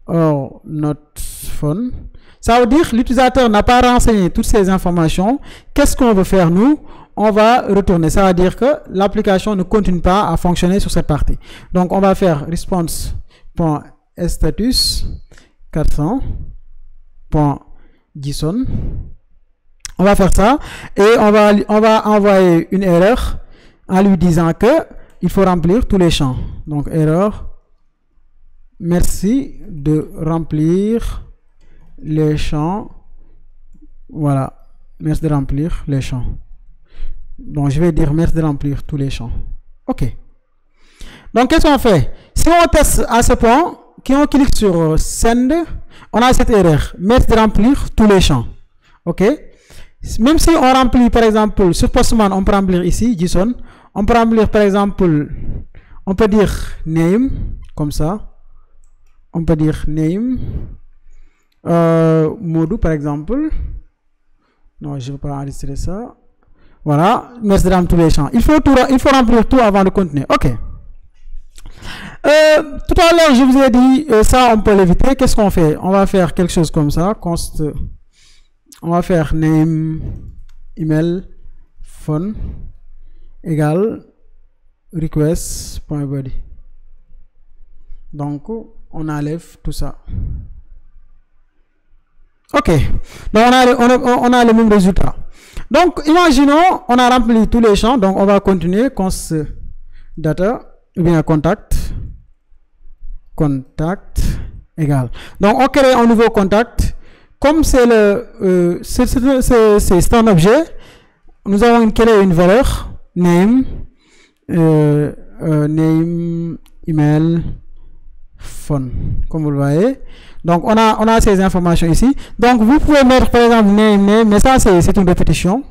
or not phone, ça veut dire l'utilisateur n'a pas renseigné toutes ces informations. Qu'est-ce qu'on veut faire nous? On va retourner, ça veut dire que l'application ne continue pas à fonctionner sur cette partie. Donc on va faire response.status 400.json. On va faire ça et on va envoyer une erreur en lui disant que il faut remplir tous les champs. Donc erreur, merci de remplir les champs. Voilà, merci de remplir les champs. Donc je vais dire merci de remplir tous les champs. Ok. Donc qu'est-ce qu'on fait? Si on teste à ce point, quand on clique sur send, on a cette erreur, merci de remplir tous les champs. Ok. Même si on remplit par exemple sur Postman, on peut remplir ici JSON, on peut remplir par exemple, on peut dire name comme ça, on peut dire name, Modou par exemple. Non, je ne veux pas enregistrer ça. Voilà, merci de remplir tous les champs. Il faut remplir tout avant de continuer. Ok. Tout à l'heure, je vous ai dit, ça, on peut l'éviter. Qu'est-ce qu'on fait? On va faire quelque chose comme ça. Const, on va faire name, email, phone, égale request.body. Donc, on enlève tout ça. Ok. Donc, on a le même résultat. Donc, imaginons, on a rempli tous les champs. Donc, on va continuer. Const data, ou bien contact égal. Donc, on crée un nouveau contact. Comme c'est un objet, nous avons créé une valeur name, name, email, phone, comme vous le voyez. Donc on a ces informations ici. Donc vous pouvez mettre par exemple name, mais ça c'est une répétition.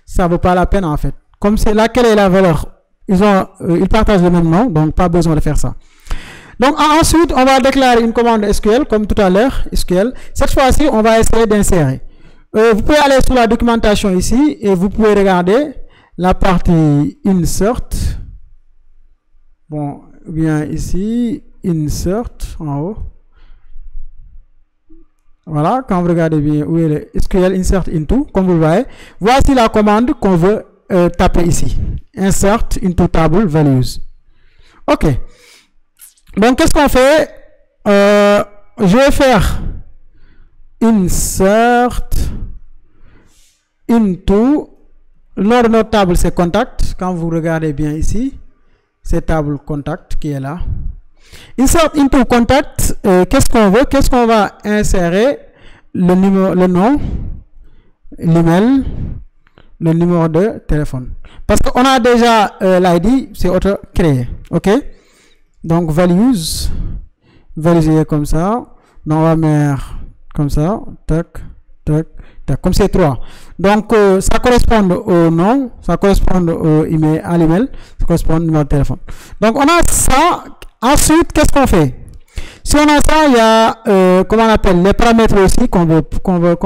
Ça vaut pas la peine en fait. Comme c'est laquelle est la valeur, ils partagent le même nom, donc pas besoin de faire ça. Donc ensuite, on va déclarer une commande SQL comme tout à l'heure, SQL. Cette fois-ci, on va essayer d'insérer. Vous pouvez aller sur la documentation ici et vous pouvez regarder la partie insert. Bon, bien ici, insert en haut. Voilà, quand vous regardez bien où est le SQL insert into, comme vous le voyez, voici la commande qu'on veut taper ici. Insert into table values. Ok. Donc, qu'est-ce qu'on fait? Je vais faire insert into. Le nom de notre table, c'est contact. Quand vous regardez bien ici, c'est table contact qui est là. Insert into contact, qu'est-ce qu'on veut? Qu'est-ce qu'on va insérer? Le numéro, le nom, l'email, le numéro de téléphone. Parce qu'on a déjà l'ID, c'est auto-créé. OK? Donc, values, valider comme ça. Donc, on va mettre comme ça. Tac, tac, tac. Comme c'est 3. Donc, ça correspond au nom, ça correspond au email, à l'email, ça correspond au numéro de téléphone. Donc, on a ça. Ensuite, qu'est-ce qu'on fait? Si on a ça, il y a, comment on appelle, les paramètres aussi qu'on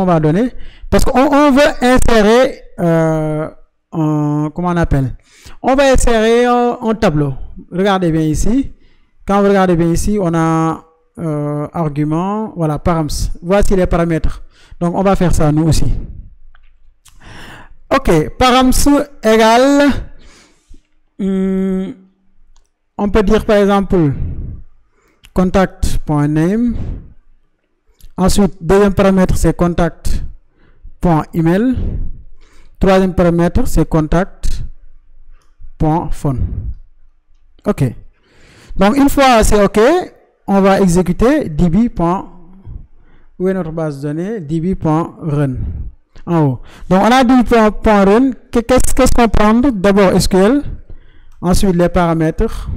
va donner. Parce qu'on veut insérer, comment on appelle? On va insérer un tableau. Regardez bien ici. Quand vous regardez bien ici, on a argument, voilà, params. Voici les paramètres. Donc, on va faire ça nous aussi. OK, params égale, on peut dire par exemple contact.name. Ensuite, deuxième paramètre, c'est contact.email. Troisième paramètre, c'est contact.phone. OK. Donc, une fois c'est OK, on va exécuter db. Où est notre base de données? db.run. En haut. Donc, on a db.run. Qu'est-ce qu'on prend? D'abord SQL. Ensuite, les paramètres.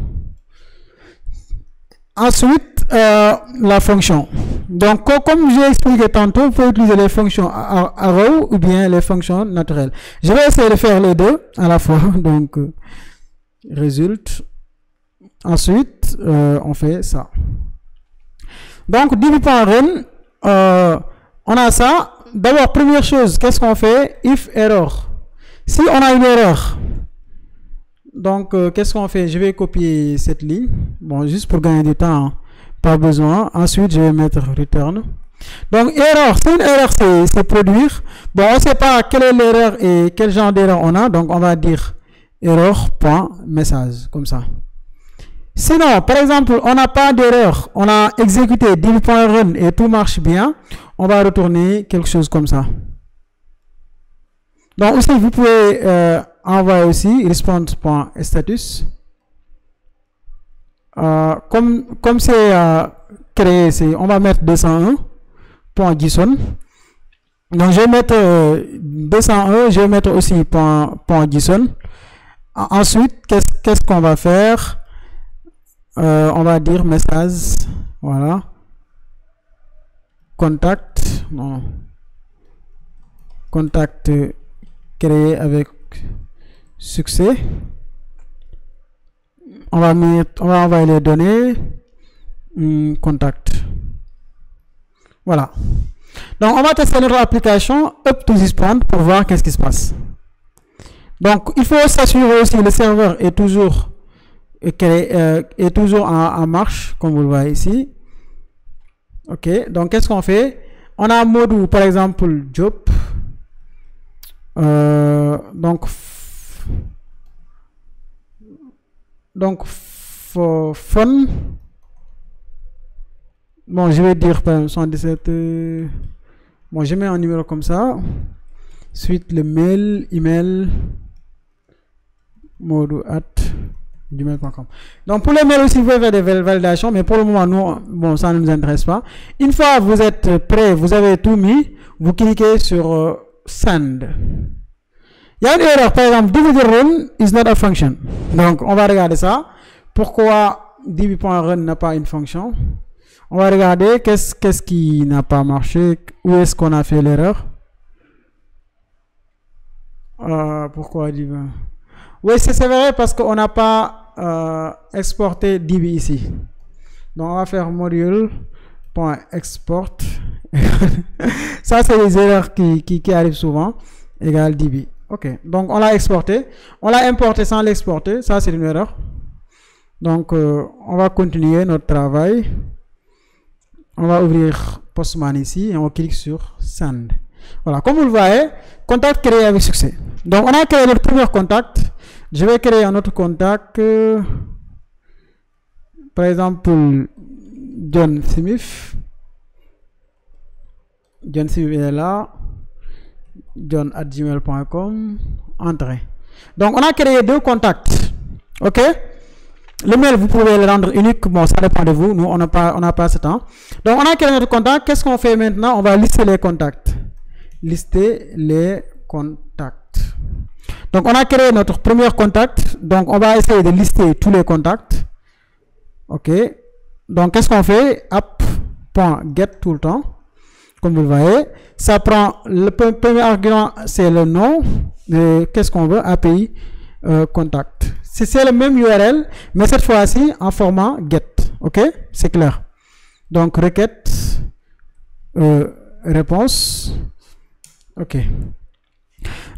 Ensuite, la fonction. Donc, comme j'ai expliqué tantôt, vous pouvez utiliser les fonctions arrow ou bien les fonctions naturelles. Je vais essayer de faire les deux à la fois. Donc, résulte. Ensuite, on fait ça. Donc, db.run, on a ça. D'abord, première chose, qu'est-ce qu'on fait? If error. Si on a une erreur, donc, qu'est-ce qu'on fait? Je vais copier cette ligne. Bon, juste pour gagner du temps, hein. Pas besoin. Ensuite, je vais mettre return. Donc, erreur. Si une erreur, c'est produire. Bon, on ne sait pas quelle est l'erreur et quel genre d'erreur on a. Donc, on va dire error.message, comme ça. Sinon, par exemple, on n'a pas d'erreur. On a exécuté db.run et tout marche bien. On va retourner quelque chose comme ça. Donc, aussi, vous pouvez envoyer aussi response.status. Comme c'est créé, on va mettre 201.json. Donc, je vais mettre 201, je vais mettre aussi .json. Ensuite, qu'est-ce qu'on va faire? On va dire message, voilà. Contact, non. Contact créé avec succès. On va envoyer les données. Contact. Voilà. Donc, on va tester notre application up to this point pour voir qu'est-ce qui se passe. Donc, il faut s'assurer aussi que le serveur est toujours en marche, comme vous le voyez ici. OK. Donc, qu'est-ce qu'on fait? On a un module, par exemple, job. Phone. Bon, je vais dire par exemple 117. Bon, je mets un numéro comme ça. Suite le mail, email, module@gmail.com. Donc pour les mails aussi, vous pouvez faire des validations, mais pour le moment, nous, bon, ça ne nous intéresse pas. Une fois que vous êtes prêt, vous avez tout mis, vous cliquez sur Send. Il y a une erreur, par exemple, db.run is not a function. Donc, on va regarder ça. Pourquoi db.run n'a pas une fonction? On va regarder qu'est-ce qui n'a pas marché, où est-ce qu'on a fait l'erreur. Pourquoi db? Oui, c'est vrai parce qu'on n'a pas exporté db ici. Donc, on va faire module.export. Ça, c'est les erreurs qui arrivent souvent. Égal db. OK. Donc, on l'a exporté. On l'a importé sans l'exporter. Ça, c'est une erreur. Donc, on va continuer notre travail. On va ouvrir Postman ici et on clique sur Send. Voilà. Comme vous le voyez, contact créé avec succès. Donc, on a créé notre premier contact. Je vais créer un autre contact. Par exemple, John Smith. John Smith est là. john@gmail.com. Entrée. Donc, on a créé deux contacts. OK? Le mail, vous pouvez le rendre unique. Bon, ça dépend de vous. Nous, on n'a pas ce temps. Donc, on a créé notre contact. Qu'est-ce qu'on fait maintenant? On va lister les contacts. lister les contacts. Donc on a créé notre premier contact, donc on va essayer de lister tous les contacts. Ok, donc qu'est-ce qu'on fait? App.get tout le temps, comme vous le voyez, ça prend le premier argument, c'est le nom, qu'est-ce qu'on veut? API contact. C'est le même URL, mais cette fois-ci en format get. Ok, c'est clair. Donc requête réponse. Ok.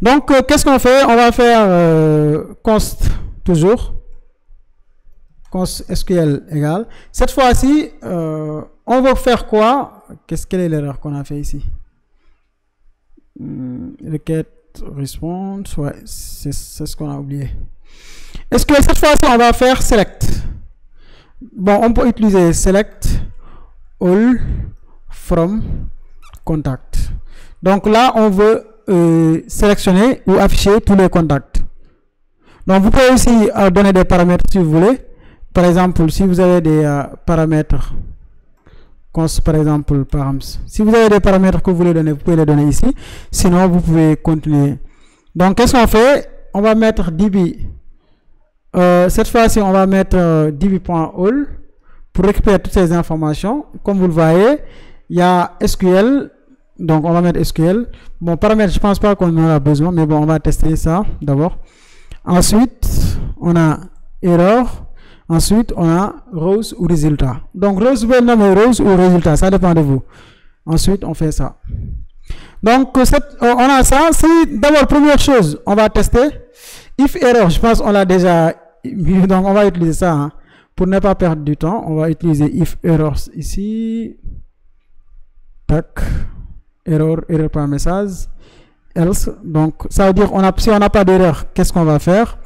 Donc qu'est-ce qu'on fait? On va faire const toujours. Const SQL égale. Cette fois-ci, on va faire quoi? Quelle est l'erreur qu'on a fait ici? Requête response. Ouais, c'est ce qu'on a oublié. Est-ce que cette fois-ci, on va faire select? Bon, on peut utiliser select all from contact. Donc là, on veut sélectionner ou afficher tous les contacts. Donc vous pouvez aussi donner des paramètres si vous voulez. Par exemple, si vous avez des paramètres, par exemple params, si vous avez des paramètres que vous voulez donner, vous pouvez les donner ici. Sinon, vous pouvez continuer. Donc qu'est-ce qu'on fait? On va mettre db. Cette fois-ci, on va mettre db.all pour récupérer toutes ces informations. Comme vous le voyez, il y a SQL. Donc, on va mettre SQL. Bon, paramètres, je pense pas qu'on en a besoin, mais bon, on va tester ça d'abord. Ensuite, on a error. Ensuite, on a rows ou résultat. Donc, rows, vous pouvez nommer rows ou résultat, ça dépend de vous. Ensuite, on fait ça. Donc, on a ça. D'abord, première chose, on va tester. If error, je pense qu'on l'a déjà mis, donc on va utiliser ça. Hein. Pour ne pas perdre du temps, on va utiliser if errors ici. Tac. Error par message. Else. Donc, ça veut dire, si on n'a pas d'erreur, qu'est-ce qu'on va faire?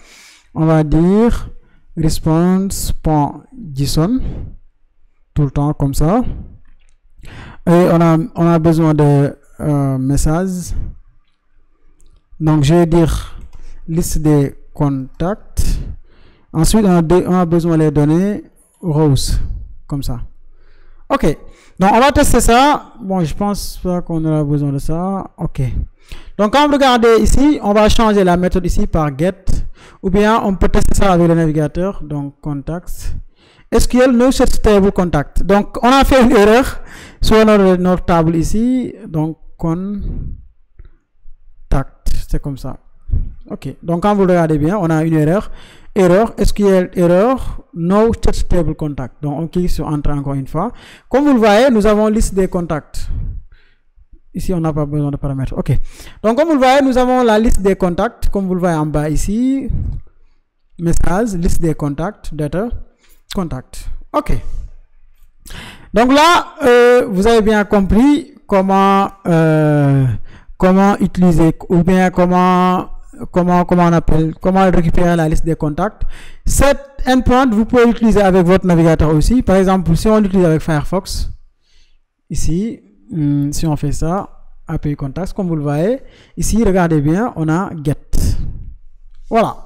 On va dire response.json. Tout le temps comme ça. Et on a besoin de message. Donc, je vais dire liste des contacts. Ensuite, on a besoin des données rows. Comme ça. Ok. Donc, on va tester ça. Bon, je pense pas qu'on aura besoin de ça. Ok. Donc, quand vous regardez ici, on va changer la méthode ici par get. Ou bien, on peut tester ça avec le navigateur. Donc, contacts. SQL no set table contact. Donc, on a fait une erreur sur notre table ici. Donc, contact. C'est comme ça. Ok. Donc, quand vous regardez bien, on a une erreur. Erreur, SQL error, no set table contact. Donc, on clique sur Enter encore une fois. Comme vous le voyez, nous avons liste des contacts. Ici, on n'a pas besoin de paramètres. Ok. Donc, comme vous le voyez, nous avons la liste des contacts. Comme vous le voyez en bas ici. Message, liste des contacts, data, contact. Ok. Donc là, vous avez bien compris comment utiliser ou bien comment récupérer la liste des contacts. Cet endpoint, vous pouvez l'utiliser avec votre navigateur aussi. Par exemple, si on l'utilise avec Firefox, ici, si on fait ça, API contacts, comme vous le voyez, ici, regardez bien, on a get. Voilà.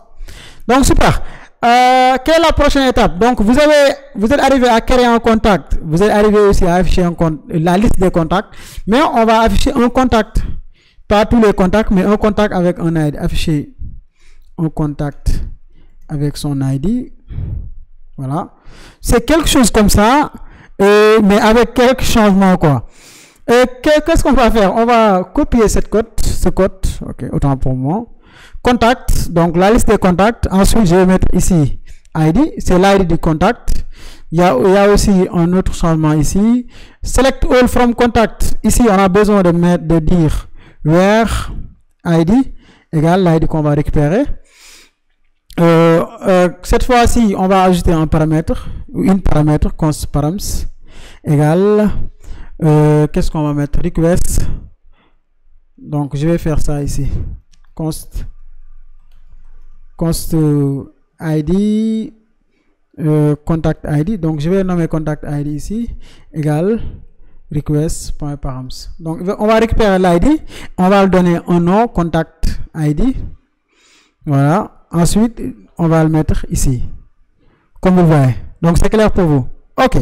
Donc, super. Quelle est la prochaine étape? Donc, vous êtes arrivé à créer un contact. Vous êtes arrivé aussi à afficher la liste des contacts. Mais on va afficher un contact. Pas tous les contacts, mais un contact avec un ID. Afficher un contact avec son ID. Voilà. C'est quelque chose comme ça, mais avec quelques changements, quoi. Qu'est-ce qu'on va faire? On va copier ce code. Ok, autant pour moi. Contact, donc la liste des contacts. Ensuite, je vais mettre ici ID. C'est l'ID du contact. Il y a aussi un autre changement ici. Select all from contact. Ici, on a besoin de dire where ID égale l'ID qu'on va récupérer. Cette fois-ci, on va ajouter un paramètre, une paramètre, const params égale, qu'est-ce qu'on va mettre? Request. Donc, je vais faire ça ici. Const ID, contact ID. Donc, je vais nommer contact ID ici, égale request.params. Donc, on va récupérer l'ID, on va le donner un nom, contact ID. Voilà. Ensuite, on va le mettre ici, comme vous le voyez. Donc, c'est clair pour vous. Ok,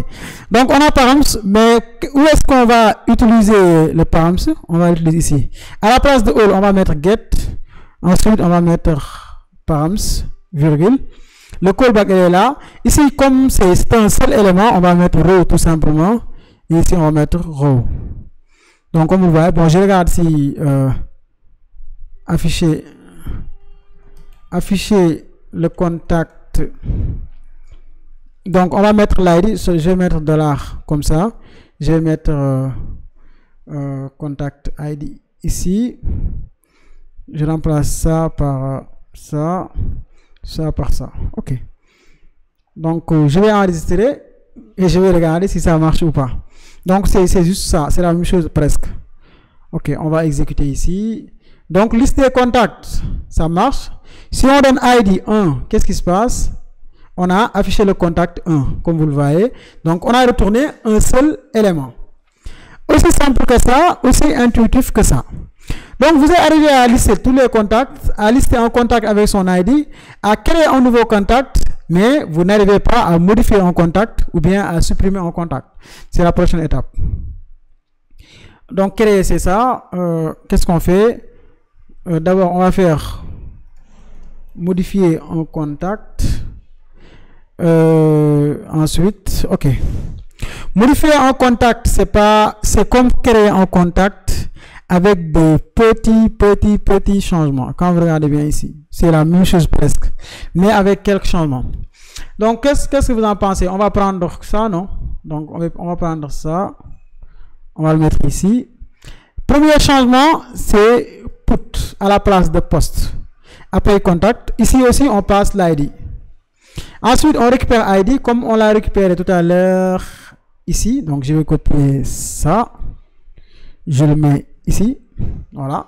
donc on a params, mais où est-ce qu'on va utiliser le params? On va l'utiliser ici. À la place de all, on va mettre get. Ensuite, on va mettre params, virgule. Le callback est là. Ici, comme c'est un seul élément, on va mettre row tout simplement. Et ici, on va mettre row. Donc, comme vous voyez, bon, je regarde si afficher le contact. Donc, on va mettre l'ID. Je vais mettre $ comme ça. Je vais mettre contact ID ici. Je remplace ça par ça, ça par ça. Ok. Donc, je vais enregistrer et je vais regarder si ça marche ou pas. Donc, c'est juste ça. C'est la même chose presque. Ok, on va exécuter ici. Donc, liste des contacts, ça marche. Si on donne ID 1, qu'est-ce qui se passe? On a affiché le contact 1, comme vous le voyez. Donc, on a retourné un seul élément. Aussi simple que ça, aussi intuitif que ça. Donc, vous êtes arrivé à lister tous les contacts, à lister un contact avec son ID, à créer un nouveau contact, mais vous n'arrivez pas à modifier un contact ou bien à supprimer un contact. C'est la prochaine étape. Donc, créer, c'est ça. Qu'est-ce qu'on fait? D'abord, on va faire modifier un contact. Ensuite, ok. Modifier un contact, c'est comme créer un contact avec de petits changements. Quand vous regardez bien ici, c'est la même chose presque, mais avec quelques changements. Donc, qu'est-ce que vous en pensez? On va prendre ça, non? Donc, on va prendre ça. On va le mettre ici. Premier changement, c'est put à la place de post. Après contact, ici aussi, on passe l'ID. Ensuite, on récupère ID comme on l'a récupéré tout à l'heure ici. Donc, je vais copier ça. Je le mets ici. Voilà.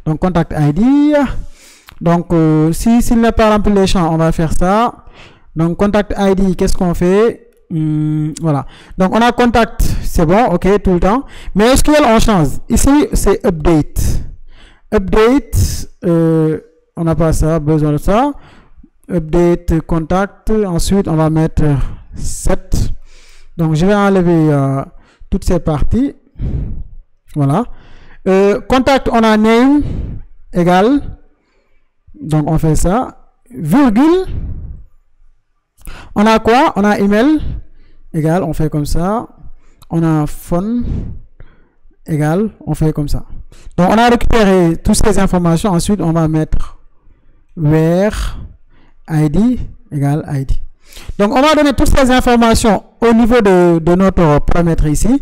Donc, contact ID. Donc, s'il n'est pas rempli les champs, on va faire ça. Donc, contact ID, qu'est-ce qu'on fait? Voilà. Donc, on a contact, c'est bon, ok, tout le temps. Mais SQL, on change. Ici, c'est update. Update, on n'a pas ça, besoin de ça. Update contact. Ensuite, on va mettre 7. Donc, je vais enlever toutes ces parties. Voilà. Contact, on a name égal. Donc, on fait ça. Virgule. On a quoi? On a email égal. On fait comme ça. On a phone égal. On fait comme ça. Donc, on a récupéré toutes ces informations. Ensuite, on va mettre where ID égale ID. Donc, on va donner toutes ces informations au niveau de notre paramètre ici.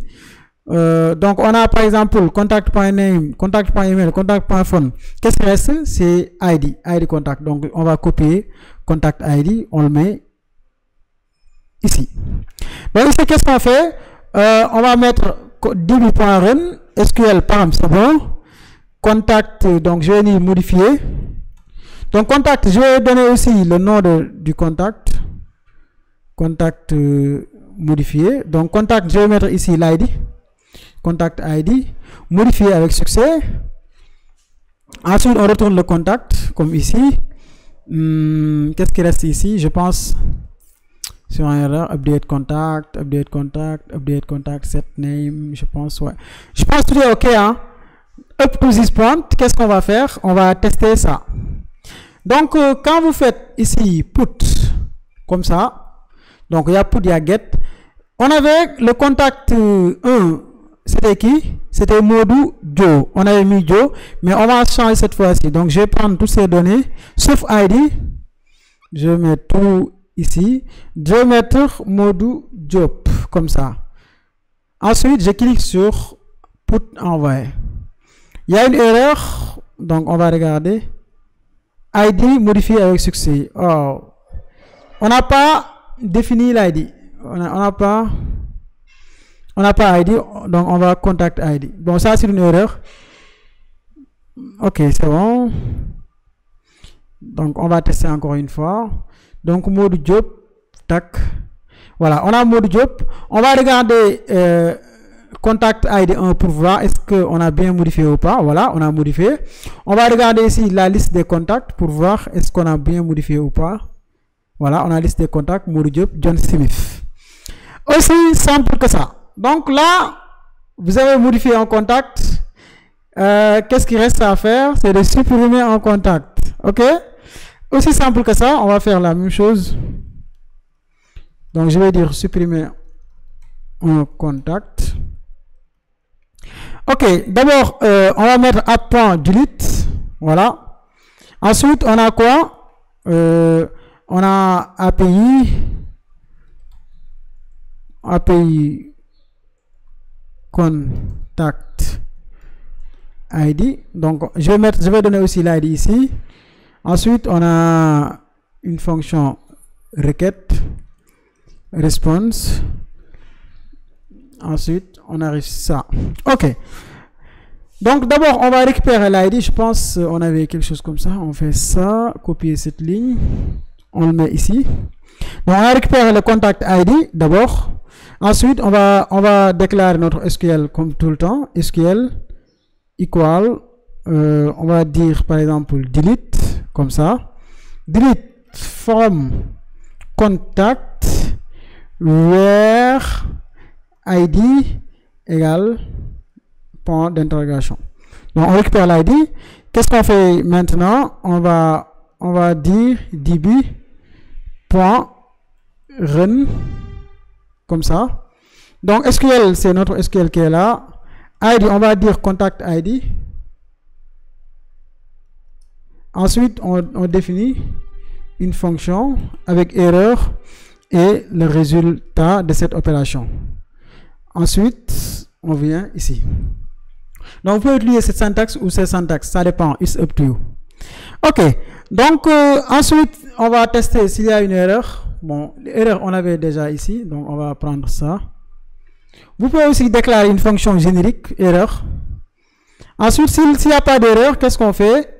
Donc, on a par exemple contact.name, contact.email, contact.phone. Qu'est-ce qui reste? C'est ID contact. Donc, on va copier contact ID, on le met ici. Donc, ici, qu'est-ce qu'on fait? On va mettre db.run, SQL param, c'est bon. Contact, donc je vais y modifier. Donc, contact, je vais donner aussi le nom du contact. Contact modifié. Donc, contact, je vais mettre ici l'ID. Contact ID. Modifié avec succès. Ensuite, on retourne le contact, comme ici. Qu'est-ce qui reste ici? Je pense, sur un erreur, update contact, set name, je pense, ouais. Je pense que tout est OK, hein? Up to this point, qu'est-ce qu'on va faire? On va tester ça. Donc, quand vous faites ici put, comme ça, donc il y a put, il y a get. On avait le contact 1, c'était qui? C'était Modou Joe. On avait mis Joe, mais on va changer cette fois-ci. Donc, je vais prendre toutes ces données, sauf ID. Je vais mettre tout ici. Je vais mettre Modou Job, comme ça. Ensuite, je clique sur put envoyer. Il y a une erreur, donc on va regarder. ID modifié avec succès. Oh. On n'a pas défini l'ID. On n'a pas ID, donc on va contact ID. Bon, ça c'est une erreur. Ok, c'est bon. Donc on va tester encore une fois. Donc mode job, tac. Voilà, on a mode job. On va regarder contact ID 1 pour voir est-ce qu'on a bien modifié ou pas. Voilà, on a modifié. On va regarder ici la liste des contacts pour voir est-ce qu'on a bien modifié ou pas. Voilà, on a la liste des contacts, mode job, John Smith. Aussi simple que ça. Donc là, vous avez modifié un contact. Qu'est-ce qui reste à faire? C'est de supprimer un contact. OK? Aussi simple que ça, on va faire la même chose. Donc, je vais dire supprimer un contact. OK, d'abord, on va mettre app.delete. Voilà. Ensuite, on a quoi? On a API contact ID. Donc, je vais donner aussi l'ID ici. Ensuite, on a une fonction requête response. Ensuite, on arrive ça. OK. Donc, d'abord, on va récupérer l'ID. Je pense on avait quelque chose comme ça. On fait ça, copier cette ligne. On le met ici. Donc, on va récupérer le contact ID d'abord. Ensuite, on va déclarer notre SQL comme tout le temps. SQL equal, on va dire par exemple delete, comme ça. Delete from contact where ID égale point d'interrogation. Donc on récupère l'ID. Qu'est-ce qu'on fait maintenant? On va dire db point run comme ça. Donc SQL, c'est notre SQL qui est là. ID, on va dire contact ID. Ensuite, on définit une fonction avec erreur et le résultat de cette opération. Ensuite, on vient ici. Donc, vous pouvez utiliser cette syntaxe ou cette syntaxe, ça dépend, it's up to you. OK, donc ensuite, on va tester s'il y a une erreur. Bon, l'erreur, on avait déjà ici, donc on va prendre ça. Vous pouvez aussi déclarer une fonction générique, erreur. Ensuite, s'il n'y a pas d'erreur, qu'est-ce qu'on fait?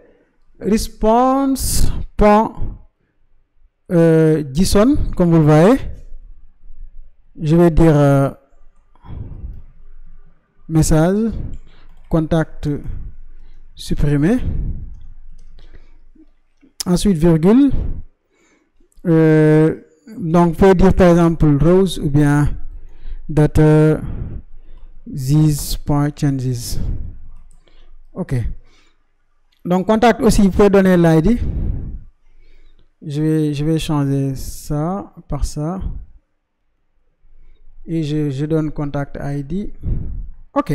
Response.json, comme vous le voyez. Je vais dire message, contact supprimé. Ensuite, virgule. Donc, vous pouvez dire par exemple rows ou bien data these.changes. OK. Donc, contact aussi, vous pouvez donner l'ID. Je vais changer ça par ça. Et je donne contact ID. OK.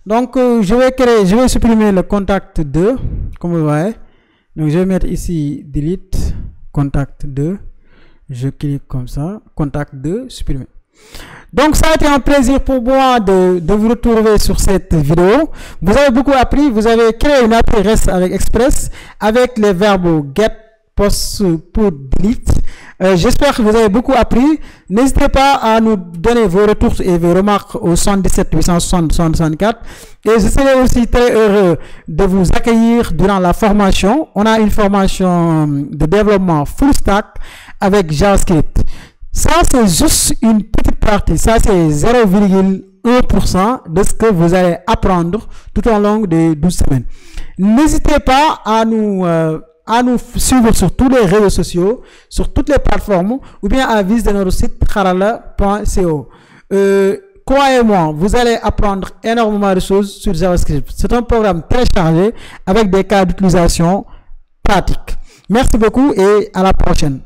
Donc, je vais supprimer le contact 2, comme vous voyez. Donc, je vais mettre ici delete contact 2. Je clique comme ça. Contact 2, supprimer. Donc, ça a été un plaisir pour moi de vous retrouver sur cette vidéo. Vous avez beaucoup appris. Vous avez créé une API REST avec Express avec les verbes get, post, put, delete. J'espère que vous avez beaucoup appris. N'hésitez pas à nous donner vos retours et vos remarques au 77 860 64. Et je serai aussi très heureux de vous accueillir durant la formation. On a une formation de développement full stack avec JavaScript. Ça, c'est juste une petite partie. Ça, c'est 0,1% de ce que vous allez apprendre tout au long des 12 semaines. N'hésitez pas à nous suivre sur tous les réseaux sociaux, sur toutes les plateformes, ou bien à visiter notre site harala.co. Croyez-moi, vous allez apprendre énormément de choses sur JavaScript. C'est un programme très chargé avec des cas d'utilisation pratiques. Merci beaucoup et à la prochaine.